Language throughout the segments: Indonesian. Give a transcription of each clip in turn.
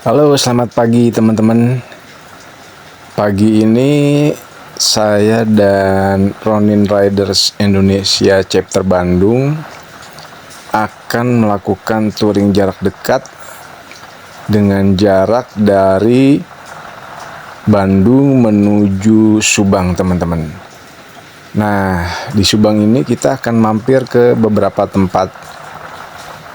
Halo, selamat pagi teman-teman. Pagi ini saya dan Ronin Riders Indonesia Chapter Bandung akan melakukan touring jarak dekat dengan jarak dari Bandung menuju Subang, teman-teman. Nah, di Subang ini kita akan mampir ke beberapa tempat.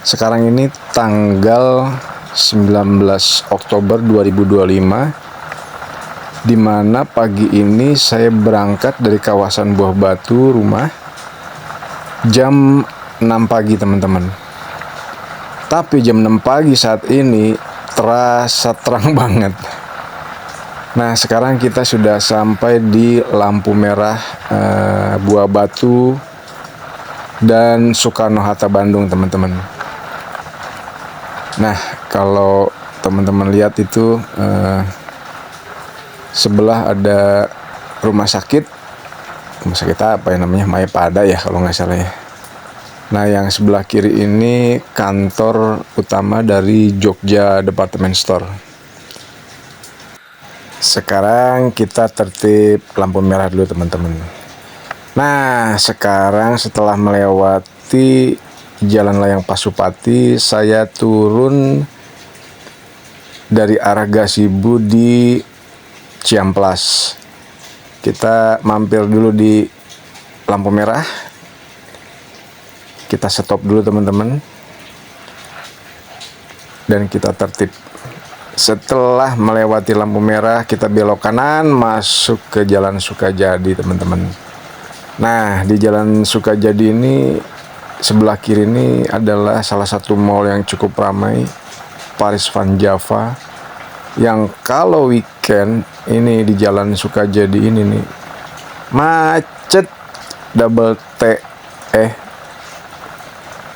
Sekarang ini tanggal 19 Oktober 2025, di mana pagi ini saya berangkat dari kawasan Buah Batu rumah jam 6 pagi, teman-teman. Tapi jam 6 pagi saat ini terasa terang banget. Nah, sekarang kita sudah sampai di lampu merah Buah Batu dan Soekarno-Hatta Bandung, teman-teman. Nah, kalau teman-teman lihat itu sebelah ada rumah sakit apa ya namanya, Mayapada ya kalau nggak salah ya. Nah, yang sebelah kiri ini kantor utama dari Jogja Department Store. Sekarang kita tertib lampu merah dulu, teman-teman. Nah, sekarang setelah melewati Jalan Layang Pasupati, saya turun dari arah Gasibu di Ciamplas. Kita mampir dulu di lampu merah. Kita stop dulu, teman-teman. Dan kita tertib. Setelah melewati lampu merah, kita belok kanan masuk ke Jalan Sukajadi, teman-teman. Nah, di Jalan Sukajadi ini sebelah kiri ini adalah salah satu mall yang cukup ramai, Paris Van Java, yang kalau weekend ini di Jalan Sukajadi ini nih macet double T,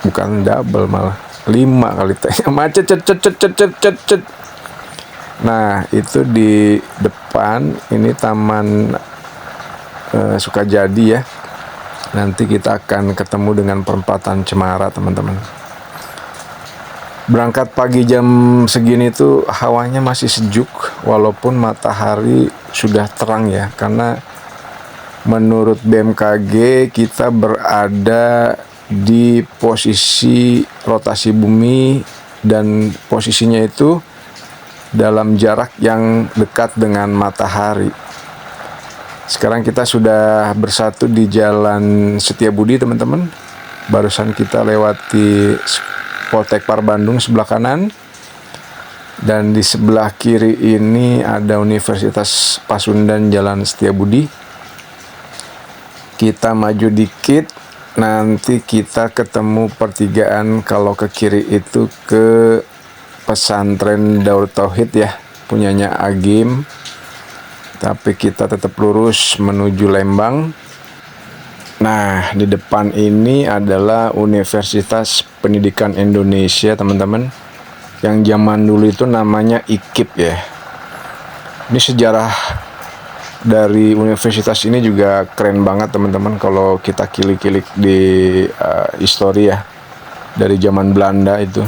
bukan double, malah 5 kali T, macet cet. Nah, itu di depan ini Taman Sukajadi ya. Nanti kita akan ketemu dengan perempatan Cemara, teman-teman. Berangkat pagi jam segini tuh hawanya masih sejuk, walaupun matahari sudah terang ya. Karena menurut BMKG kita berada di posisi rotasi bumi dan posisinya itu dalam jarak yang dekat dengan matahari. Sekarang kita sudah bersatu di Jalan Setiabudi, teman-teman. Barusan kita lewati Poltek Par Bandung sebelah kanan. Dan di sebelah kiri ini ada Universitas Pasundan Jalan Setiabudi. Kita maju dikit, nanti kita ketemu pertigaan. Kalau ke kiri itu ke Pesantren Daur Tauhid ya, punyanya Agim. Tapi kita tetap lurus menuju Lembang. Nah, di depan ini adalah Universitas Pendidikan Indonesia, teman-teman. Yang zaman dulu itu namanya IKIP ya. Ini sejarah dari universitas ini juga keren banget, teman-teman. Kalau kita kilik-kilik di histori ya, dari zaman Belanda itu.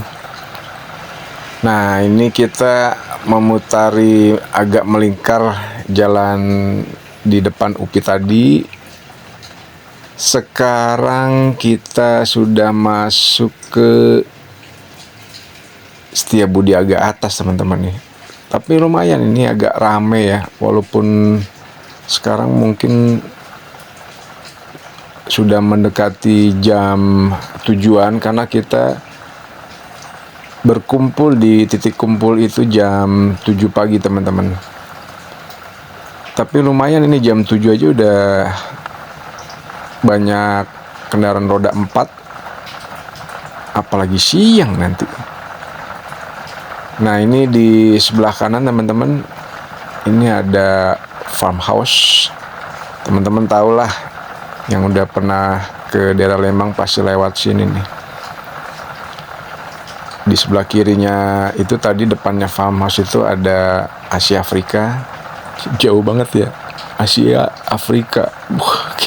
Nah, ini kita memutari agak melingkar jalan di depan UPI tadi. Sekarang kita sudah masuk ke Setiabudi agak atas, teman-teman nih. Tapi lumayan ini agak rame ya, walaupun sekarang mungkin sudah mendekati jam tujuan, karena kita berkumpul di titik kumpul itu jam 7 pagi, teman-teman. Tapi lumayan ini jam 7 aja udah banyak kendaraan roda 4. Apalagi siang nanti. Nah, ini di sebelah kanan, teman-teman. Ini ada farmhouse. Teman-teman tahulah, yang udah pernah ke daerah Lembang pasti lewat sini nih. Di sebelah kirinya itu tadi depannya farmhouse itu ada Asia Afrika. Jauh banget ya, Asia Afrika. Wah,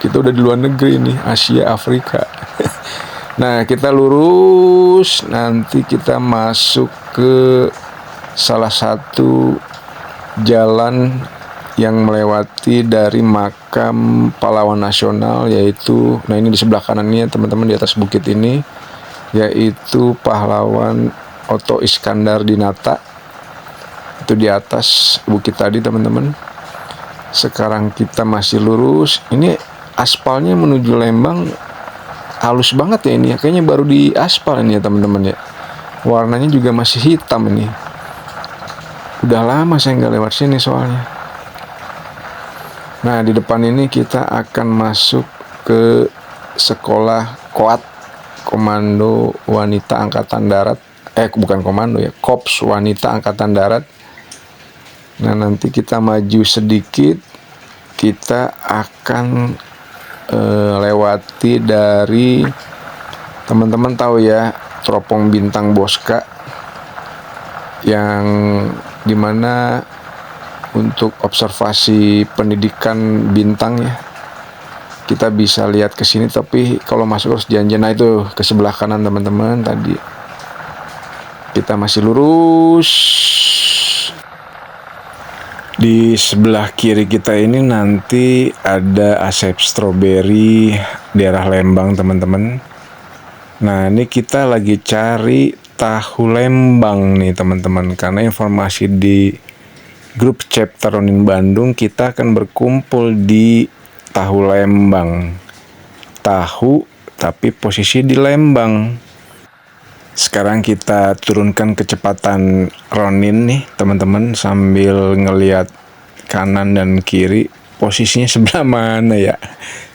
kita udah di luar negeri nih, Asia Afrika. Nah, kita lurus, nanti kita masuk ke salah satu jalan yang melewati dari makam pahlawan nasional, yaitu, nah ini di sebelah kanannya teman-teman, di atas bukit ini, yaitu pahlawan Oto Iskandar Dinata. Itu di atas bukit tadi teman-teman. Sekarang kita masih lurus. Ini aspalnya menuju Lembang halus banget ya ini ya. Kayaknya baru di aspal ini ya teman-teman ya. Warnanya juga masih hitam ini. Udah lama saya nggak lewat sini soalnya. Nah, di depan ini kita akan masuk ke sekolah Koat, Komando Wanita Angkatan Darat. Bukan komando ya, Kops Wanita Angkatan Darat. Nah, nanti kita maju sedikit, kita akan lewati dari, teman-teman tahu ya, Teropong Bintang Boska, yang dimana untuk observasi pendidikan bintang ya. Kita bisa lihat ke sini, tapi kalau masuk harus janjian. Nah, itu ke sebelah kanan teman-teman tadi. Kita masih lurus. Di sebelah kiri kita ini nanti ada Asep Strawberry, daerah Lembang teman-teman. Nah, ini kita lagi cari tahu Lembang nih teman-teman, karena informasi di grup chapter Ronin Bandung kita akan berkumpul di tahu Lembang. Tahu tapi posisi di Lembang. Sekarang kita turunkan kecepatan Ronin nih teman-teman, sambil ngelihat kanan dan kiri posisinya sebelah mana ya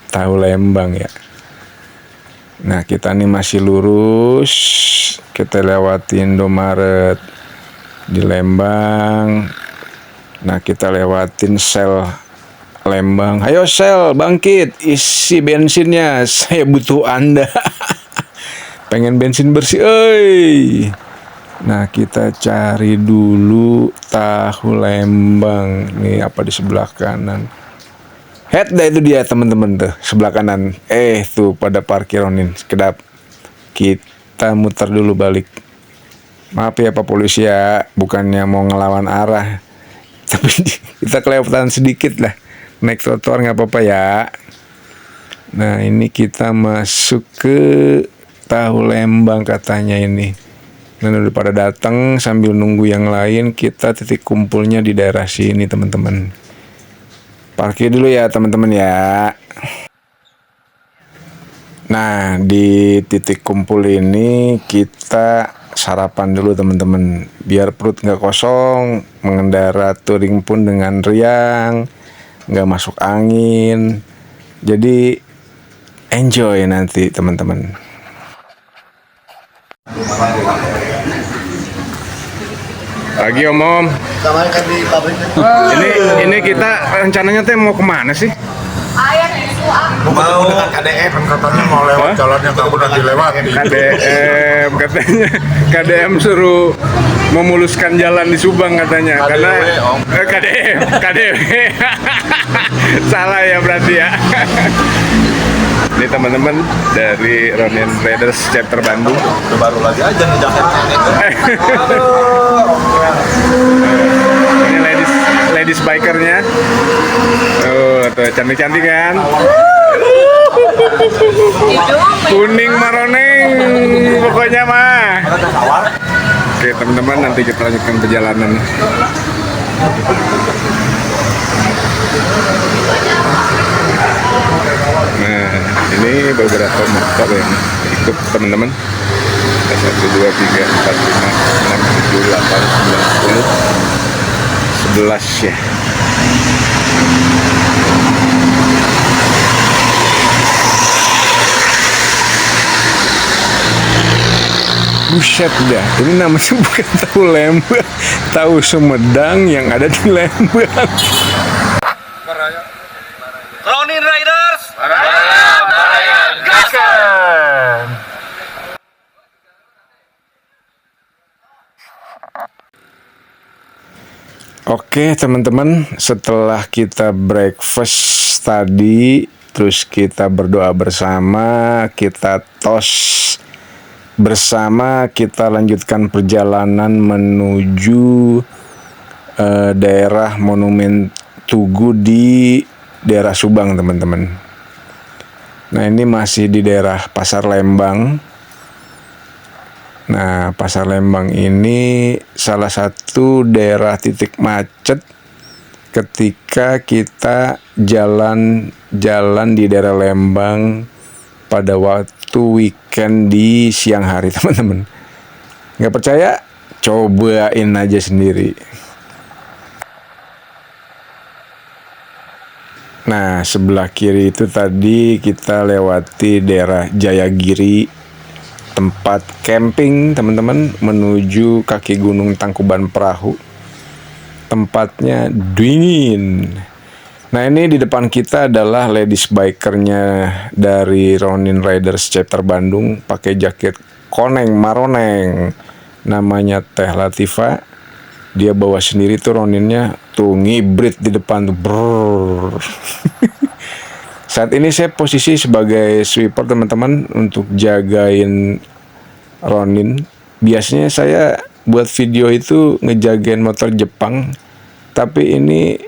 tahu Lembang ya. Nah, kita nih masih lurus, kita lewatin Indomaret di Lembang. Nah, kita lewatin sel Lembang. Ayo sel, bangkit, isi bensinnya, saya butuh Anda. Pengen bensin bersih, Nah, kita cari dulu tahu Lembang. Nih apa di sebelah kanan. Head dah itu dia teman-teman tuh, sebelah kanan. Tuh pada parkir Ronin. Kedap. Kita muter dulu balik. Maaf ya Pak Polisi ya, bukannya mau ngelawan arah. Tapi kita kelewatan sedikit lah. Naik trotoar nggak apa-apa ya. Nah, ini kita masuk ke tahu Lembang katanya ini. Dan udah pada datang, sambil nunggu yang lain, kita titik kumpulnya di daerah sini teman-teman. Parkir dulu ya teman-teman ya. Nah, di titik kumpul ini kita sarapan dulu teman-teman, biar perut nggak kosong. Mengendara touring pun dengan riang, nggak masuk angin. Jadi enjoy nanti teman-teman. Pagi Om. Ini kita rencananya teh mau kemana sih? Mau dengan KDM katanya, mau lewat jalan yang tak pernah dilewati. KDM katanya, KDM suruh memuluskan jalan di Subang katanya. Karena KDM salah ya berarti ya. Ini teman-teman dari Ronin Riders chapter Bandung. Baru lagi aja nih jaketnya. Ini ladies bikernya. Tuh cantik-cantik kan. Kuning maroneng pokoknya mah. Oke teman-teman, nanti kita lanjutkan perjalanan. Nah, ini beberapa motor yang ikut teman-teman. 1, 2, 3, 4, 5, 6, 7, 8, 9, 10, 11 ya. Buset dah, ini namanya bukan tahu Lembang, tahu Sumedang yang ada di Lembang. Ronin Riders, gaskan. Oke teman-teman, setelah kita breakfast tadi, terus kita berdoa bersama, kita tos bersama, kita lanjutkan perjalanan menuju daerah Monumen Tugu di daerah Subang, teman-teman. Nah, ini masih di daerah Pasar Lembang. Nah, Pasar Lembang ini salah satu daerah titik macet ketika kita jalan di daerah Lembang pada waktu weekend di siang hari, teman-teman. Nggak percaya? Cobain aja sendiri. Nah, sebelah kiri itu tadi kita lewati daerah Jayagiri, tempat camping, teman-teman, menuju kaki Gunung Tangkuban Perahu. Tempatnya dingin. Nah, ini di depan kita adalah ladies bikernya dari Ronin Riders chapter Bandung, pakai jaket koneng maroneng, namanya Teh Latifa. Dia bawa sendiri tuh Roninnya, tuh ngibrit di depan tuh. Brrr. Saat ini saya posisi sebagai sweeper, teman-teman, untuk jagain Ronin. Biasanya saya buat video itu ngejagain motor Jepang, tapi ini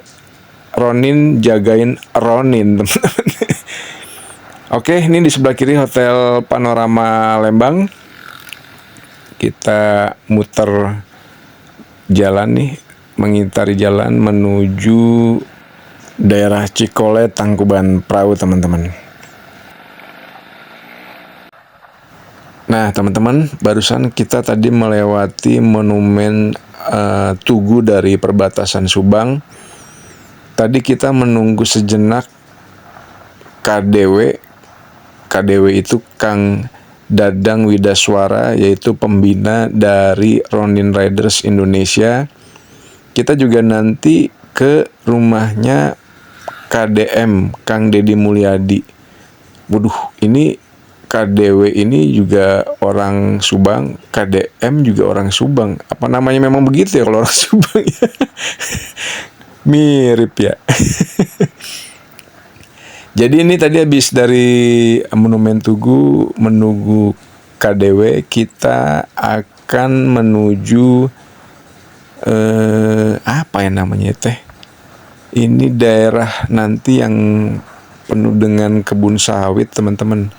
Ronin jagain Ronin, teman-teman. Oke, ini di sebelah kiri Hotel Panorama Lembang. Kita muter jalan nih, mengitari jalan menuju daerah Cikole Tangkuban Perahu, teman-teman. Nah, teman-teman, barusan kita tadi melewati monumen Tugu dari perbatasan Subang. Tadi kita menunggu sejenak KDW. KDW itu Kang Dadang Widaswara, yaitu pembina dari Ronin Riders Indonesia. Kita juga nanti ke rumahnya KDM, Kang Deddy Mulyadi. Waduh, ini KDW ini juga orang Subang, KDM juga orang Subang. Apa namanya memang begitu ya kalau orang Subang ya? Mirip ya. Jadi ini tadi habis dari Monumen Tugu menunggu KDW, kita akan menuju apa ya namanya teh? Ini daerah nanti yang penuh dengan kebun sawit, teman-teman.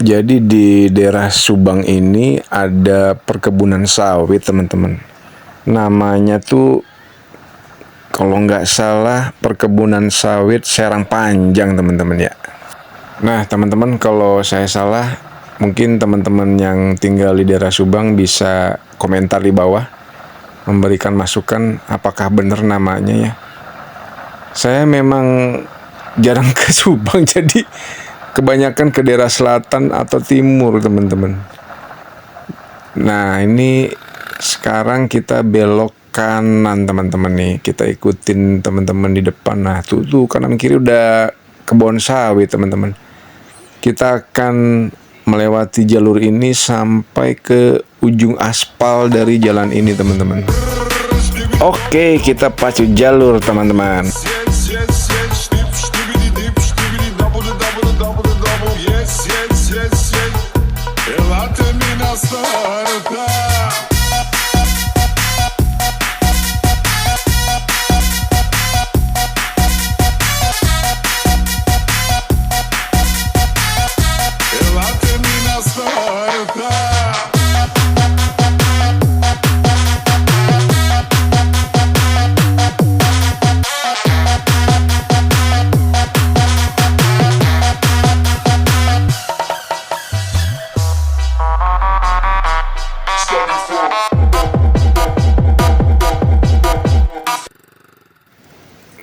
Jadi di daerah Subang ini ada perkebunan sawit, teman-teman. Namanya tuh kalau nggak salah perkebunan sawit Serang Panjang, teman-teman ya. Nah, teman-teman, kalau saya salah, mungkin teman-teman yang tinggal di daerah Subang bisa komentar di bawah, memberikan masukan apakah benar namanya ya. Saya memang jarang ke Subang, jadi kebanyakan ke daerah selatan atau timur, teman-teman. Nah, ini sekarang kita belok kanan, teman-teman nih. Kita ikutin teman-teman di depan. Nah, tuh kanan kiri udah kebun sawit, teman-teman. Kita akan melewati jalur ini sampai ke ujung aspal dari jalan ini, teman-teman. Oke, kita pacu jalur, teman-teman.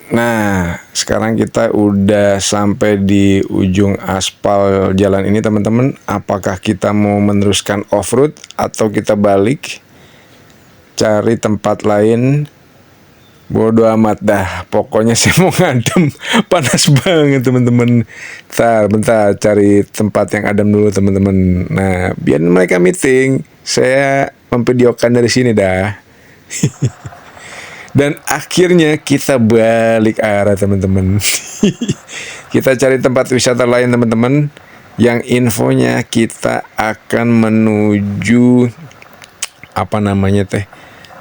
Nah, sekarang kita udah sampai di ujung aspal jalan ini, teman-teman. Apakah kita mau meneruskan off-road atau kita balik cari tempat lain? Bodo amat dah, pokoknya saya mau ngadem. Panas banget, teman-teman. Bentar, cari tempat yang adem dulu, teman-teman. Nah, biar mereka meeting, saya memvideokan dari sini dah. Dan akhirnya kita balik arah teman-teman. Kita cari tempat wisata lain teman-teman. Yang infonya kita akan menuju apa namanya teh,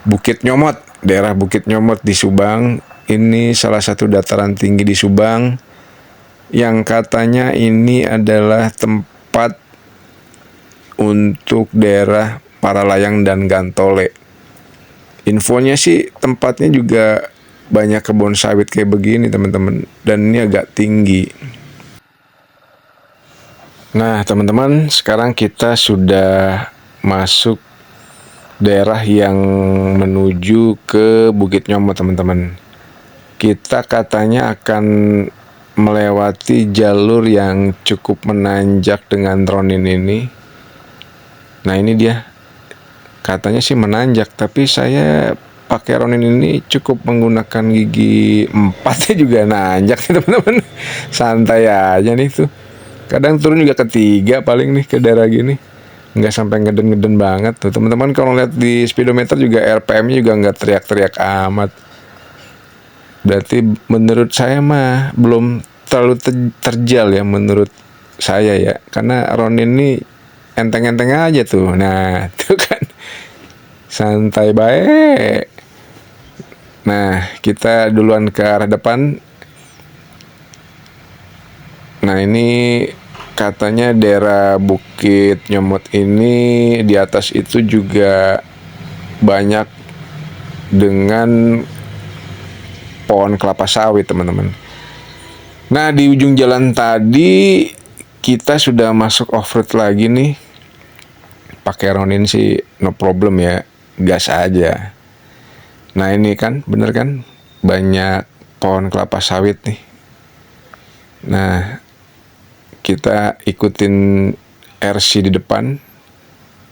Bukit Nyomot, daerah Bukit Nyomot di Subang. Ini salah satu dataran tinggi di Subang yang katanya ini adalah tempat untuk daerah Paralayang dan Gantole. Infonya sih tempatnya juga banyak kebun sawit kayak begini teman-teman, dan ini agak tinggi. Nah teman-teman, sekarang kita sudah masuk daerah yang menuju ke Bukit Nyomot teman-teman. Kita katanya akan melewati jalur yang cukup menanjak dengan Ronin ini. Nah ini dia, katanya sih menanjak, tapi saya pakai Ronin ini cukup menggunakan gigi 4 juga nanjak nih teman-teman. Santai aja nih tuh. Kadang turun juga ketiga paling nih ke daerah gini. Nggak sampai ngeden-ngeden banget tuh teman-teman. Kalau lihat di speedometer juga RPM-nya juga nggak teriak-teriak amat. Berarti menurut saya mah belum terlalu terjal ya menurut saya ya. Karena Ronin ini enteng-enteng aja tuh. Nah tuh kan, santai baik. Nah kita duluan ke arah depan. Nah ini katanya daerah Bukit Nyomot ini di atas itu juga banyak dengan pohon kelapa sawit teman-teman. Nah di ujung jalan tadi kita sudah masuk off-road lagi nih. Pakai Ronin sih no problem ya, gas aja. Nah ini kan bener kan, banyak pohon kelapa sawit nih. Nah kita ikutin RC di depan.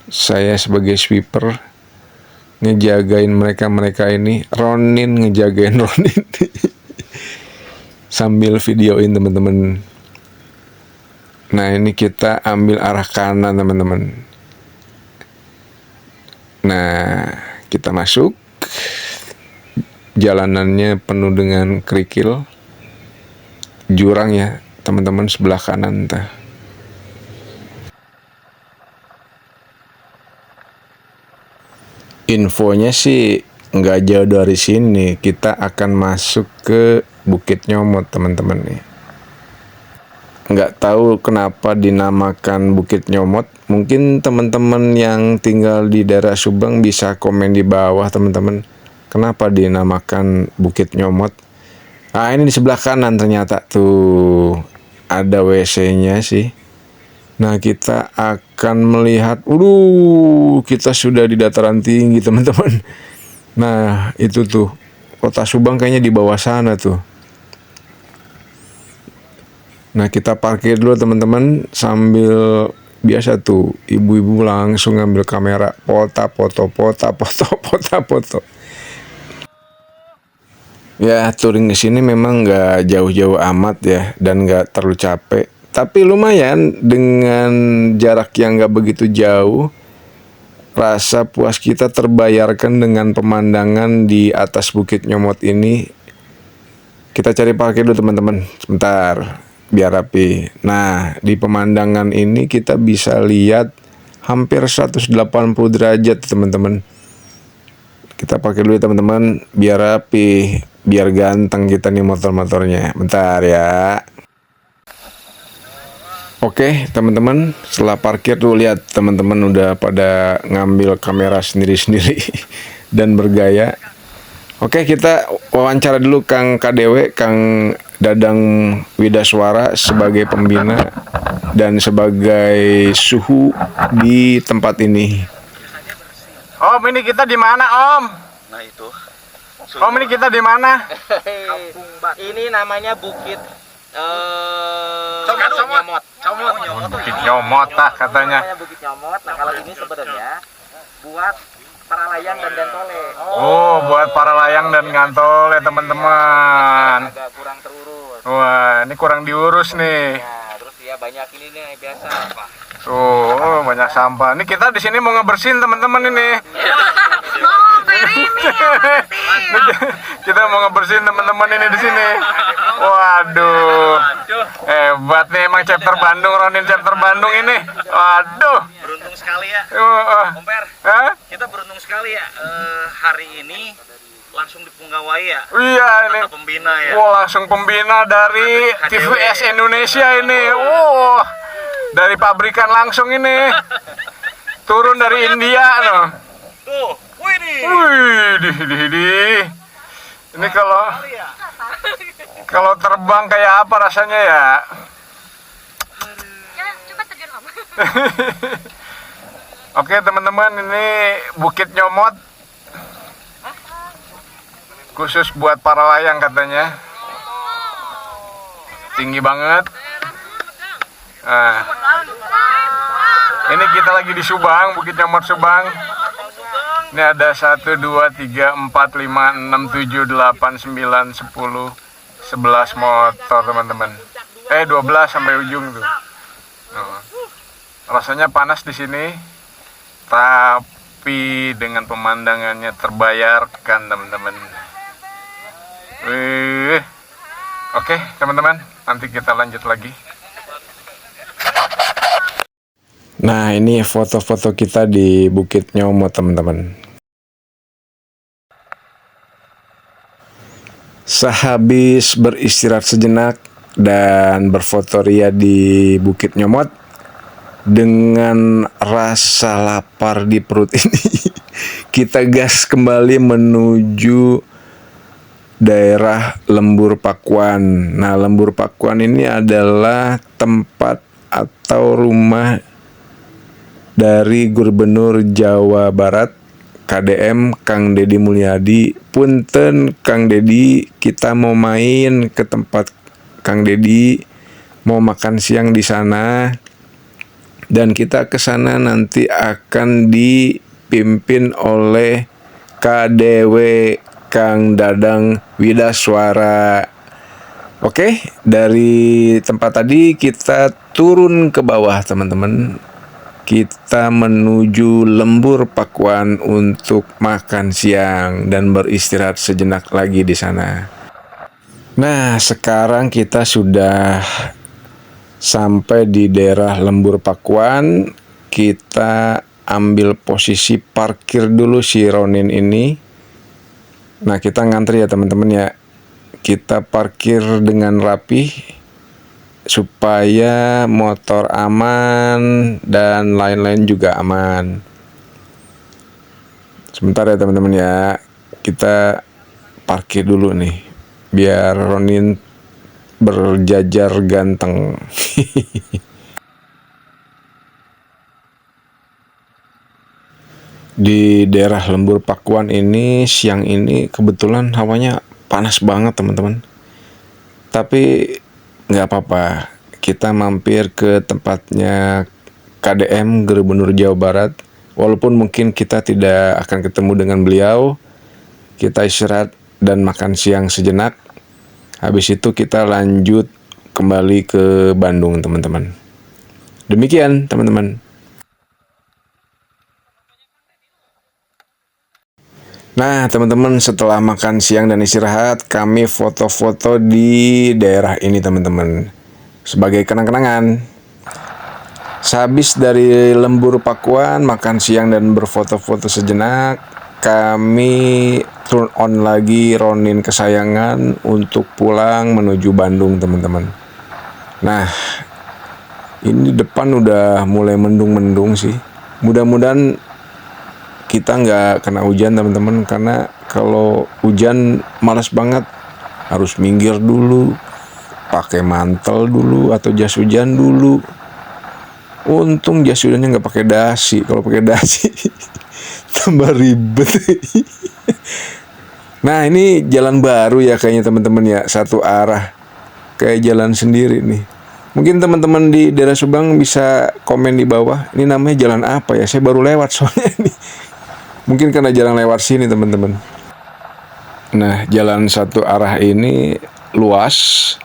Saya sebagai sweeper ngejagain mereka ini. Ronin ngejagain Ronin. Sambil videoin teman-teman. Nah ini kita ambil arah kanan teman-teman. Nah kita masuk. Jalanannya penuh dengan kerikil, jurang ya teman-teman, sebelah kanan tah. Infonya sih nggak jauh dari sini. Kita akan masuk ke Bukit Nyomot teman-teman nih. Nggak tahu kenapa dinamakan Bukit Nyomot. Mungkin teman-teman yang tinggal di daerah Subang bisa komen di bawah teman-teman. Kenapa dinamakan Bukit Nyomot? Ah ini di sebelah kanan ternyata tuh ada WC-nya sih. Nah kita akan melihat, kita sudah di dataran tinggi teman-teman. Nah itu tuh kota Subang kayaknya di bawah sana tuh. Nah kita parkir dulu teman-teman, sambil biasa tuh ibu-ibu langsung ngambil kamera, foto. Ya touring di sini memang nggak jauh-jauh amat ya, dan nggak terlalu capek. Tapi lumayan dengan jarak yang nggak begitu jauh. Rasa puas kita terbayarkan dengan pemandangan di atas Bukit Nyomot ini. Kita cari parkir dulu teman-teman, sebentar biar rapi. Nah di pemandangan ini kita bisa lihat hampir 180 derajat teman-teman. Kita pakai dulu ya teman-teman, biar rapi, biar ganteng kita nih motor-motornya. Bentar ya. Oke teman-teman, setelah parkir tuh lihat teman-teman udah pada ngambil kamera sendiri-sendiri dan bergaya. Oke, kita wawancara dulu Kang KDW, Kang Dadang Widaswara sebagai pembina dan sebagai suhu di tempat ini. Om, ini kita di mana Om? Nah itu. Om, ini kita di mana? Ini namanya Bukit Nyomot. Bukit Nyomot lah katanya. Namanya Bukit Nyomot. Nah kalau ini sebenarnya buat para layang dan gantole. Oh, buat para layang dan gantole teman-teman. Agak kurang terurus. Wah, ini kurang diurus nih. Nah, terus ya banyak ini nih biasa apa? Tuh, banyak sampah. Ini kita di sini mau ngebersihin teman-teman ini. Kita mau ngebersihin teman-teman ini di sini. Waduh, hebat nih emang chapter Bandung, Ronin chapter Bandung ini. Waduh, Beruntung sekali ya, Om Per. Hah? Kita beruntung sekali ya, hari ini langsung dipegawai ya. Iya ini. Kata pembina ya. Wah, langsung pembina dari TVS Indonesia ini. Wah, dari pabrikan langsung ini. Turun dari India loh. Tuh, wih nih. Wih, ini kalau terbang kayak apa rasanya ya? Ya, coba terjun kamu. Oke teman-teman, ini Bukit Nyomot, khusus buat para layang katanya. Tinggi banget. Nah, ini kita lagi di Subang, Bukit Nyomot Subang. Ini ada 1, 2, 3, 4, 5, 6, 7, 8, 9, 10, 11 motor teman-teman. 12 sampai ujung tuh. Nah, rasanya panas di sini, tapi dengan pemandangannya terbayarkan teman-teman. Oke teman-teman, nanti kita lanjut lagi. Nah, ini foto-foto kita di Bukit Nyomot teman-teman. Sehabis beristirahat sejenak dan berfoto ria di Bukit Nyomot, dengan rasa lapar di perut ini, kita gas kembali menuju daerah Lembur Pakuan. Nah, Lembur Pakuan ini adalah tempat atau rumah dari Gubernur Jawa Barat KDM Kang Deddy Mulyadi. Punten Kang Deddy, kita mau main ke tempat Kang Deddy, mau makan siang di sana, dan kita ke sana nanti akan dipimpin oleh KDW Kang Dadang Widaswara. Oke, dari tempat tadi kita turun ke bawah teman-teman. Kita menuju Lembur Pakuan untuk makan siang dan beristirahat sejenak lagi di sana. Nah, sekarang kita sudah sampai di daerah Lembur Pakuan. Kita ambil posisi parkir dulu si Ronin ini. Nah, kita ngantri ya teman-teman ya. Kita parkir dengan rapi supaya motor aman dan lain-lain juga aman. Sebentar ya teman-teman ya, kita parkir dulu nih biar Ronin berjajar ganteng. Di daerah Lembur Pakuan ini siang ini kebetulan hawanya panas banget teman-teman. Tapi nggak apa-apa, kita mampir ke tempatnya KDM Gubernur Jawa Barat. Walaupun mungkin kita tidak akan ketemu dengan beliau, kita istirahat dan makan siang sejenak. Habis itu kita lanjut kembali ke Bandung teman-teman. Demikian teman-teman. Nah teman-teman, setelah makan siang dan istirahat, kami foto-foto di daerah ini teman-teman, sebagai kenang-kenangan. Sehabis dari Lembur Pakuan, makan siang dan berfoto-foto sejenak, kami turn on lagi Ronin kesayangan untuk pulang menuju Bandung teman-teman. Nah, ini depan udah mulai mendung-mendung sih. Mudah-mudahan kita nggak kena hujan teman-teman, karena kalau hujan malas banget, harus minggir dulu, pakai mantel dulu atau jas hujan dulu. Untung jas hujannya nggak pakai dasi, kalau pakai dasi tambah ribet. Nah, ini jalan baru ya kayaknya teman-teman ya, satu arah kayak jalan sendiri nih. Mungkin teman-teman di daerah Subang bisa komen di bawah, ini namanya jalan apa ya, saya baru lewat soalnya ini. Mungkin karena jarang lewat sini teman-teman. Nah, jalan satu arah ini luas,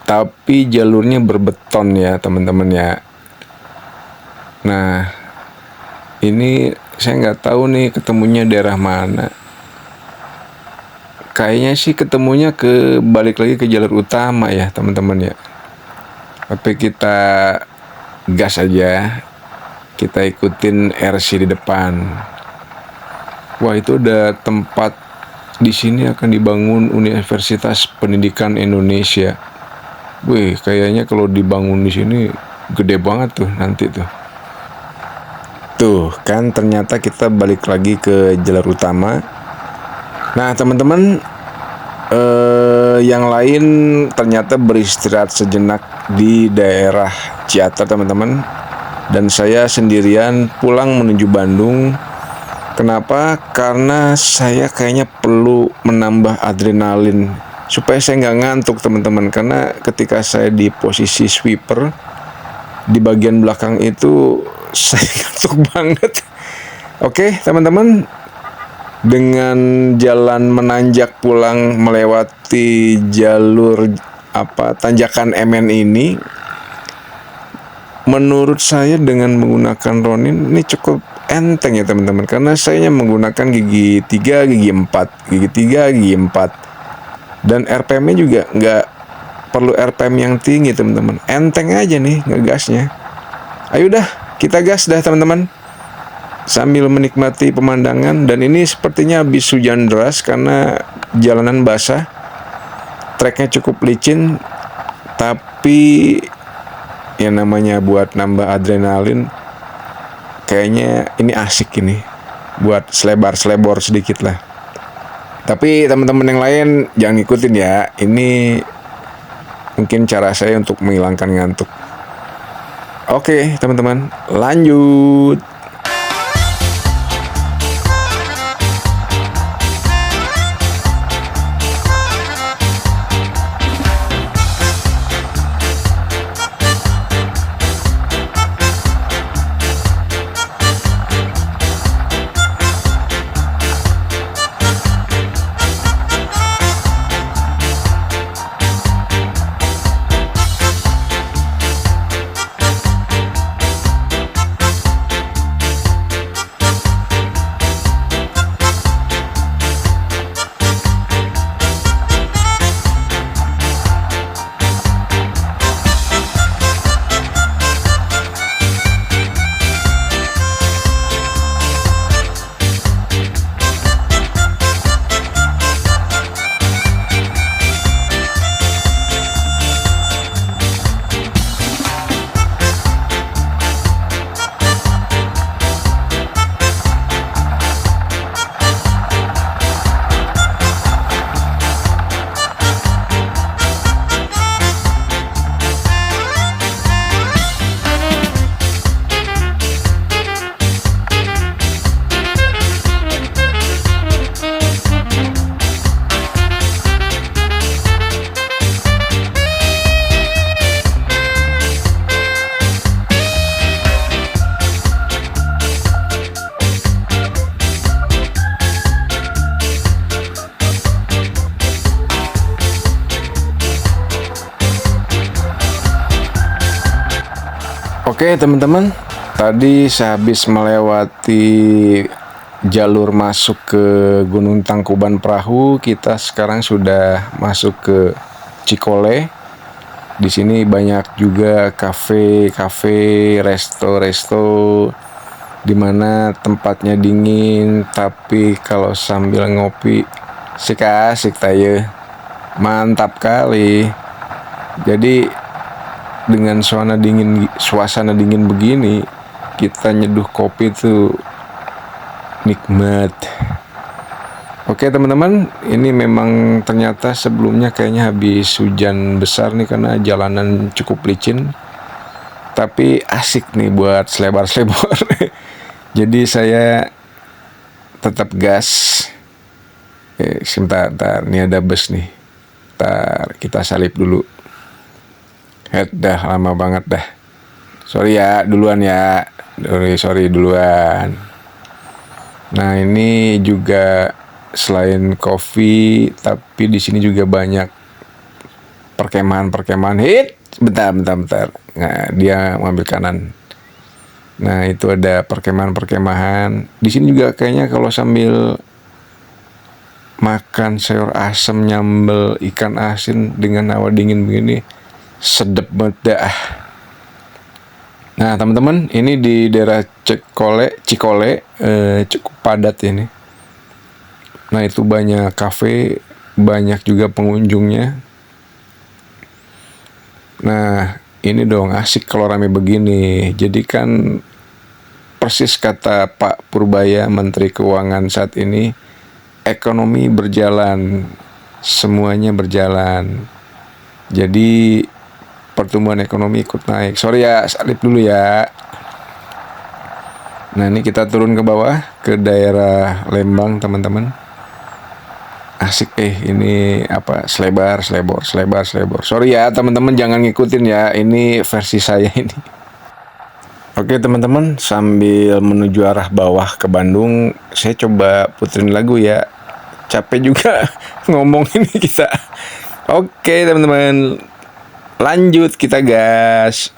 tapi jalurnya berbeton ya teman-teman ya. Nah, ini Saya nggak tahu nih ketemunya daerah mana. Kayaknya sih ketemunya balik lagi ke jalur utama ya teman-teman ya. Tapi kita gas aja. Kita ikutin RC di depan. Wah, itu ada tempat di sini akan dibangun Universitas Pendidikan Indonesia. Wih, kayaknya kalau dibangun di sini gede banget tuh nanti tuh. Tuh kan ternyata kita balik lagi ke jalur utama. Nah teman-teman, yang lain ternyata beristirahat sejenak di daerah Ciater teman-teman. Dan saya sendirian pulang menuju Bandung. Kenapa? Karena saya kayaknya perlu menambah adrenalin supaya saya nggak ngantuk teman-teman. Karena ketika saya di posisi sweeper di bagian belakang itu saya ngantuk banget. Oke teman-teman, dengan jalan menanjak pulang melewati jalur tanjakan MN ini, menurut saya dengan menggunakan Ronin ini cukup enteng ya teman-teman, karena saya menggunakan gigi 3, gigi 4, gigi 3, gigi 4, dan RPM-nya juga nggak perlu RPM yang tinggi teman-teman, enteng aja nih ngegasnya. Ayo dah, kita gas dah teman-teman, sambil menikmati pemandangan. Dan ini sepertinya habis hujan deras karena jalanan basah, treknya cukup licin, tapi ya namanya buat nambah adrenalin, kayaknya ini asik ini buat selebar-selebor sedikit lah. Tapi teman-teman yang lain jangan ikutin ya, ini mungkin cara saya untuk menghilangkan ngantuk. Oke teman-teman, lanjut. Oke teman-teman, tadi sehabis melewati jalur masuk ke Gunung Tangkuban Perahu, kita sekarang sudah masuk ke Cikole. Di sini banyak juga kafe-kafe, resto-resto, dimana tempatnya dingin, tapi kalau sambil ngopi asik tayo, mantap kali. Jadi dengan suasana dingin begini, kita nyeduh kopi tuh nikmat. Oke teman-teman, ini memang ternyata sebelumnya kayaknya habis hujan besar nih karena jalanan cukup licin, tapi asik nih buat selebar-selebor. Jadi saya tetap gas. Sebentar, ini ada bus nih. Ntar kita salip dulu. Dah lama banget dah. Sorry ya, duluan ya. Sorry duluan. Nah, ini juga selain kopi, tapi di sini juga banyak perkemahan. Bentar. Nah, dia mengambil kanan. Nah, itu ada perkemahan-perkemahan. Di sini juga kayaknya kalau sambil makan sayur asem nyambel ikan asin dengan hawa dingin begini, sedep banget dah. Nah, teman-teman, ini di daerah Cikole cukup padat ini. Nah, itu banyak kafe, banyak juga pengunjungnya. Nah, ini dong asik kalau rame begini. Jadi kan persis kata Pak Purbaya, Menteri Keuangan saat ini, ekonomi berjalan, semuanya berjalan. Jadi pertumbuhan ekonomi ikut naik. Sorry ya, salip dulu ya. Nah, ini kita turun ke bawah ke daerah Lembang, teman-teman. Asik ini apa? Selebar. Sorry ya, teman-teman, jangan ngikutin ya. Ini versi saya ini. Oke, teman-teman, sambil menuju arah bawah ke Bandung, saya coba puterin lagu ya. Capek juga ngomong ini kita. Oke, teman-teman. Lanjut kita gas.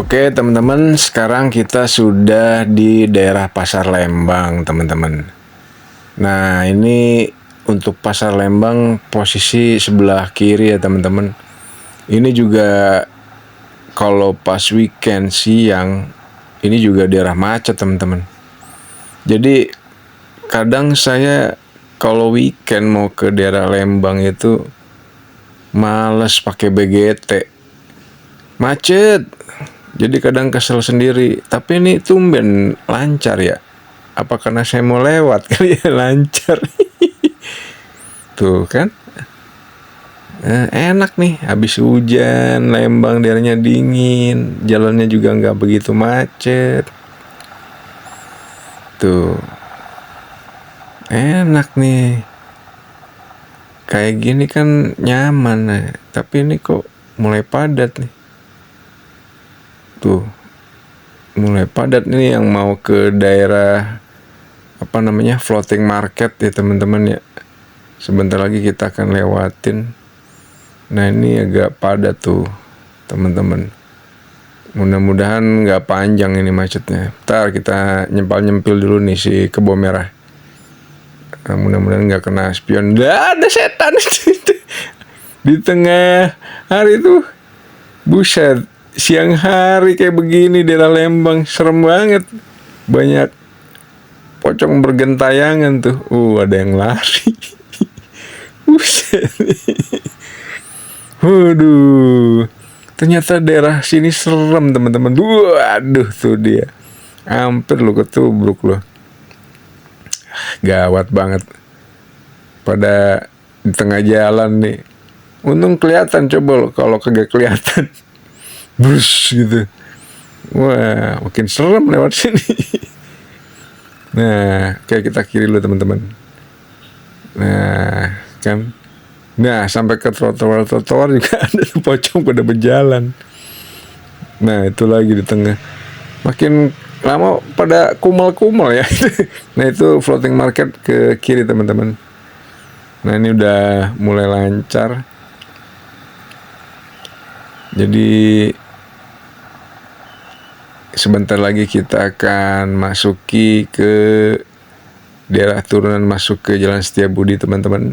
Oke teman-teman, sekarang kita sudah di daerah Pasar Lembang teman-teman. Nah ini untuk Pasar Lembang posisi sebelah kiri ya teman-teman. Ini juga kalau pas weekend siang ini juga daerah macet teman-teman. Jadi kadang saya kalau weekend mau ke daerah Lembang itu males pakai BGT, macet. Jadi kadang kesel sendiri. Tapi ini tumben lancar ya. Apa karena saya mau lewat kali ya lancar. Tuh kan. Enak nih. Habis hujan, Lembang daerahnya dingin. Jalannya juga nggak begitu macet. Tuh. Enak nih. Kayak gini kan nyaman. Tapi ini kok mulai padat nih. Tuh mulai padat nih yang mau ke daerah apa namanya floating market ya teman-teman ya. Sebentar lagi kita akan lewatin. Nah ini agak padat tuh teman-teman. Mudah-mudahan nggak panjang ini macetnya. Ntar kita nyempil dulu nih si kebo merah. Nah, mudah-mudahan nggak kena spion. Ada setan di tengah hari tuh. Buset. Siang hari kayak begini daerah Lembang serem banget, banyak pocong bergentayangan tuh. Ada yang lari. Buset. Waduh, ternyata daerah sini serem teman-teman. Waduh tuh dia, hampir lo ketubruk lo. Gawat banget. Pada di tengah jalan nih. Untung kelihatan, coba lo kalau kagak kelihatan. Brus gitu. Wah, makin serem lewat sini. Nah, kayak kita kiri dulu teman-teman. Nah, kan. Nah, sampai ke trotoar juga ada pocong pada berjalan. Nah, itu lagi di tengah. Makin lama pada kumal-kumal ya. Nah, itu floating market ke kiri teman-teman. Nah, ini udah mulai lancar. Jadi sebentar lagi kita akan masuki ke daerah turunan masuk ke Jalan Setiabudi teman-teman.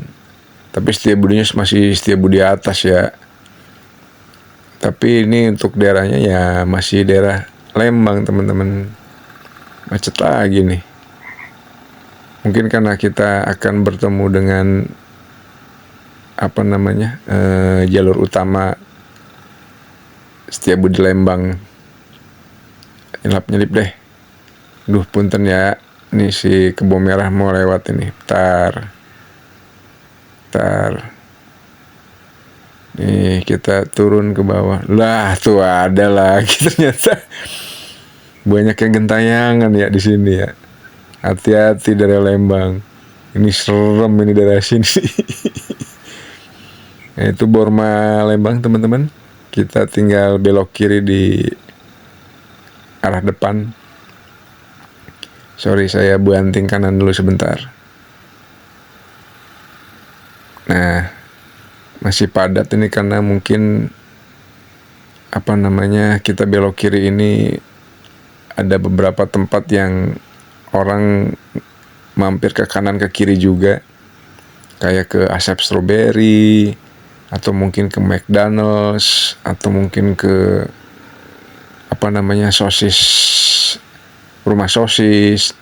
Tapi Setiabudinya masih Setiabudi atas ya. Tapi ini untuk daerahnya ya masih daerah Lembang teman-teman. Macet lagi nih. Mungkin karena kita akan bertemu dengan apa namanya jalur utama Setiabudi Lembang. Nyelip deh. Duh punten ya. Nih si kebo merah mau lewat ini. Bentar. Nih kita turun ke bawah. Lah tuh ada lagi ternyata. Banyak yang gentayangan ya di sini ya. Hati-hati dari Lembang. Ini serem ini dari sini. Nah, itu Borma Lembang teman-teman. Kita tinggal belok kiri di arah depan. Sorry saya banting kanan dulu sebentar. Nah, masih padat ini karena mungkin apa namanya kita belok kiri ini ada beberapa tempat yang orang mampir ke kanan ke kiri juga. Kayak ke Asap Strawberry atau mungkin ke McDonald's atau mungkin ke apa namanya rumah sosis.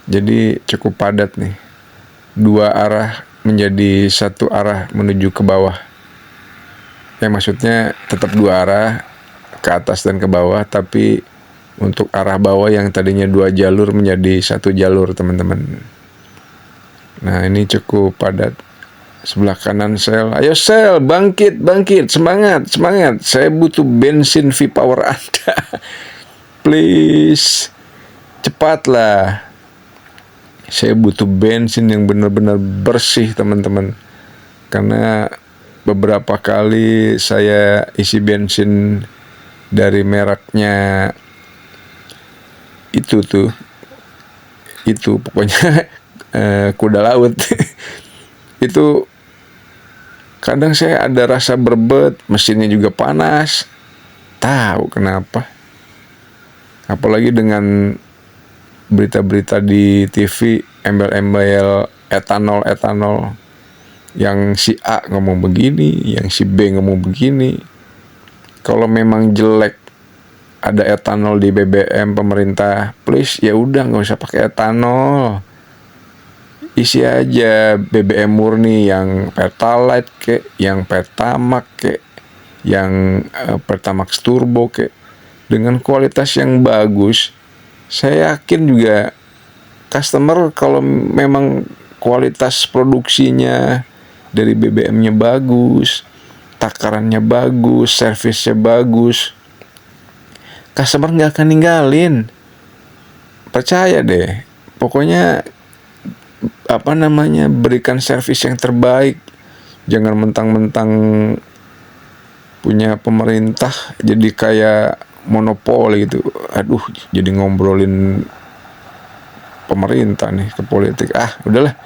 Jadi cukup padat nih. Dua arah menjadi satu arah menuju ke bawah. Ya maksudnya tetap dua arah ke atas dan ke bawah, tapi untuk arah bawah yang tadinya 2 jalur menjadi 1 jalur teman-teman. Nah ini cukup padat. Sebelah kanan sel, ayo sel, bangkit, semangat. Saya butuh bensin V-Power Anda. Please, cepatlah. Saya butuh bensin yang benar-benar bersih teman-teman. Karena beberapa kali saya isi bensin dari mereknya itu pokoknya kuda laut. Itu kadang saya ada rasa berbet, mesinnya juga panas. Tahu kenapa? Apalagi dengan berita-berita di TV, embel-embel etanol yang si A ngomong begini, yang si B ngomong begini. Kalau memang jelek ada etanol di BBM pemerintah, please ya udah nggak usah pakai etanol. Isi aja BBM murni yang Pertalite kek, yang Pertamax kek, yang Pertamax Turbo kek, dengan kualitas yang bagus. Saya yakin juga customer kalau memang kualitas produksinya dari BBM-nya bagus, takarannya bagus, servisnya bagus, customer nggak akan ninggalin. Percaya deh. Pokoknya berikan servis yang terbaik. Jangan mentang-mentang punya pemerintah jadi kayak monopoli gitu. Aduh, jadi ngobrolin pemerintah nih ke politik. Udahlah,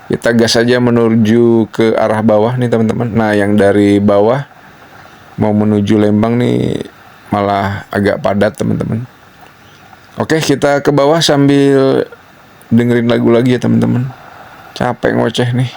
kita gas aja menuju ke arah bawah nih teman-teman. Nah, yang dari bawah mau menuju Lembang nih malah agak padat teman-teman. Oke, kita ke bawah sambil dengerin lagu lagi ya teman-teman. Capek ngoceh nih.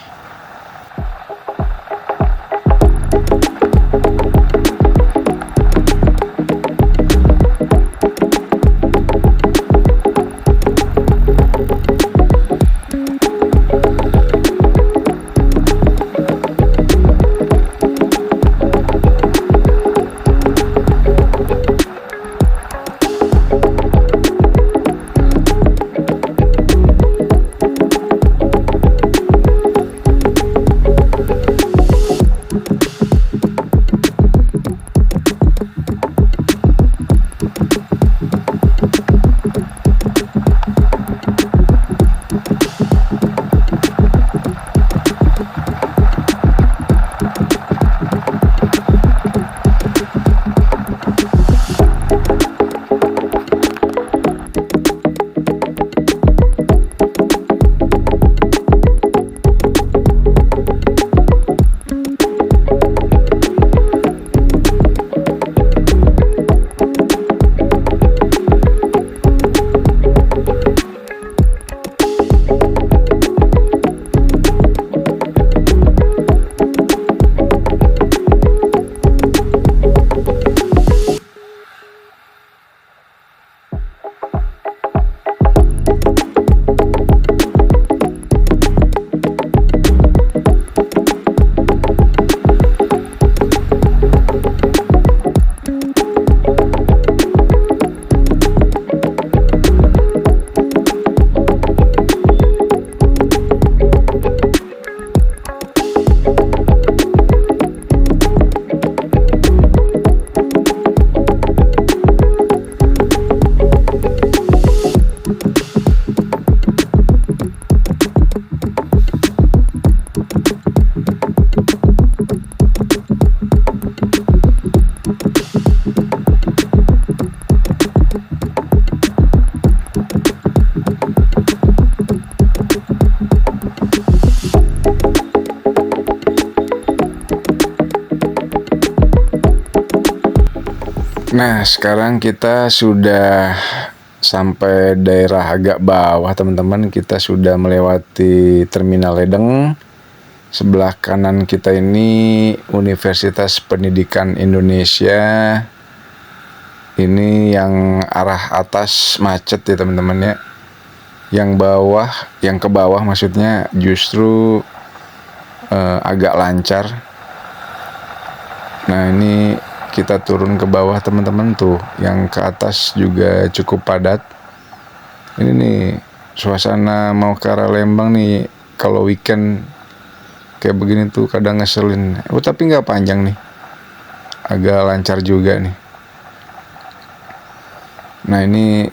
Nah, sekarang kita sudah sampai daerah agak bawah teman-teman. Kita sudah melewati Terminal Ledeng. Sebelah kanan kita ini Universitas Pendidikan Indonesia. Ini yang arah atas macet ya teman-teman ya. Yang ke bawah maksudnya justru agak lancar. Nah, ini kita turun ke bawah teman-teman tuh, yang ke atas juga cukup padat. Ini nih suasana mau ke arah Lembang nih kalau weekend kayak begini tuh kadang ngeselin. Tapi nggak panjang nih, agak lancar juga nih. Nah, ini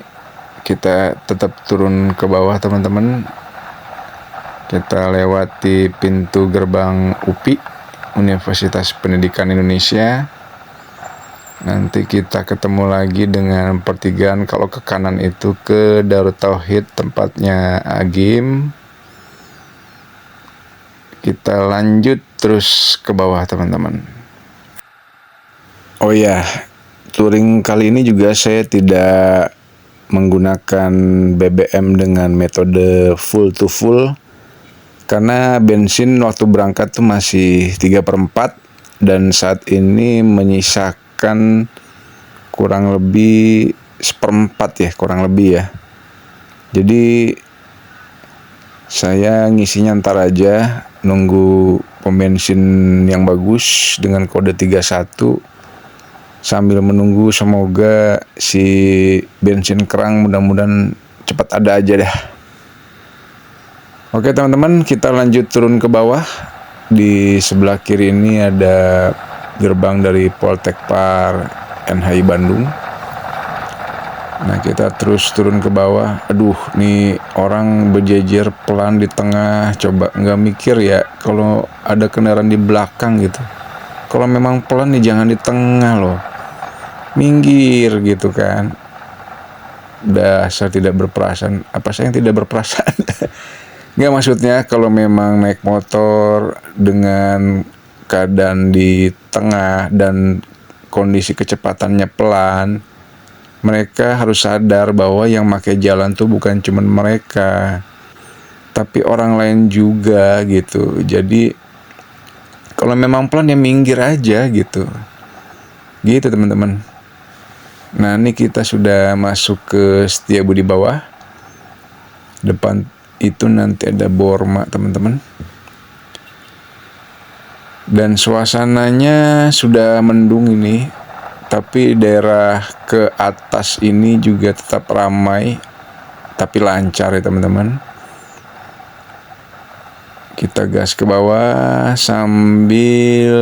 kita tetap turun ke bawah teman-teman. Kita lewati pintu gerbang UPI, Universitas Pendidikan Indonesia. Nanti kita ketemu lagi dengan pertigaan. Kalau ke kanan itu ke Darut Tauhid, tempatnya Agim. Kita lanjut terus ke bawah teman-teman. Oh ya, touring kali ini juga saya tidak menggunakan BBM dengan metode full to full, karena bensin waktu berangkat tuh masih 3/4 dan saat ini menyisakan kurang lebih 1/4 ya, kurang lebih ya. Jadi saya ngisinya ntar aja, nunggu pom bensin yang bagus dengan kode 31 sambil menunggu semoga si bensin kerang mudah-mudahan cepat ada aja dah. Oke teman-teman, kita lanjut turun ke bawah. Di sebelah kiri ini ada gerbang dari Poltekpar NHI Bandung. Nah kita terus turun ke bawah. Aduh, nih orang berjejer pelan di tengah. Coba nggak mikir ya kalau ada kendaraan di belakang gitu. Kalau memang pelan nih jangan di tengah loh, minggir gitu kan. Dasar tidak berperasaan. Apa saya yang tidak berperasaan? Nggak, maksudnya kalau memang naik motor dengan keadaan di tengah dan kondisi kecepatannya pelan, mereka harus sadar bahwa yang pakai jalan tuh bukan cuma mereka, tapi orang lain juga gitu. Jadi kalau memang pelan ya minggir aja gitu. Gitu teman-teman. Nah ini kita sudah masuk ke Setiabudi bawah. Depan itu nanti ada Borma teman-teman. Dan suasananya sudah mendung ini, tapi daerah ke atas ini juga tetap ramai, tapi lancar ya teman-teman. Kita gas ke bawah sambil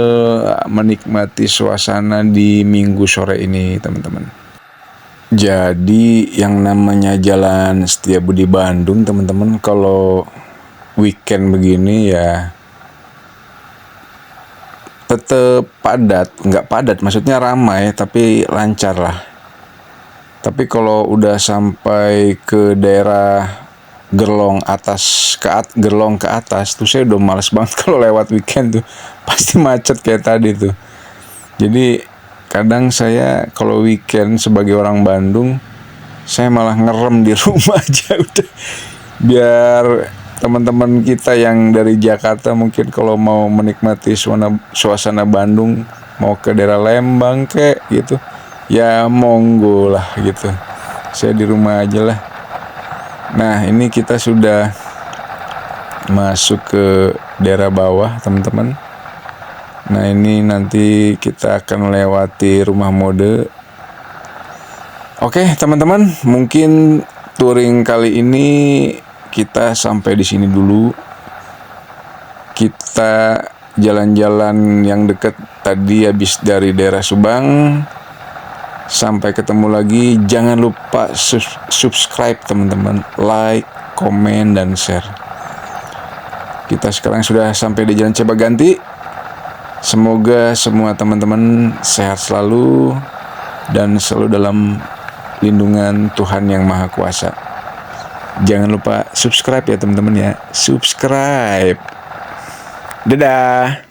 menikmati suasana di Minggu sore ini teman-teman. Jadi yang namanya Jalan Setiabudi Bandung teman-teman, kalau weekend begini ya tetap padat, nggak padat maksudnya ramai tapi lancar lah. Tapi kalau udah sampai ke daerah Gerlong ke atas tuh saya udah males banget kalau lewat weekend tuh, pasti macet kayak tadi tuh. Jadi kadang saya kalau weekend sebagai orang Bandung, saya malah ngerem di rumah aja udah. Biar teman-teman kita yang dari Jakarta mungkin kalau mau menikmati suasana Bandung, mau ke daerah Lembang kayak gitu, ya monggo lah gitu. Saya di rumah aja lah. Nah ini kita sudah masuk ke daerah bawah teman-teman. Nah ini nanti kita akan melewati rumah mode. Oke teman-teman, mungkin touring kali ini kita sampai di sini dulu. Kita jalan-jalan yang dekat tadi habis dari daerah Subang. Sampai ketemu lagi. Jangan lupa subscribe teman-teman, like, komen, dan share. Kita sekarang sudah sampai di Jalan Cipaganti. Semoga semua teman-teman sehat selalu dan selalu dalam lindungan Tuhan Yang Maha Kuasa. Jangan lupa subscribe ya teman-teman ya. Subscribe. Dadah.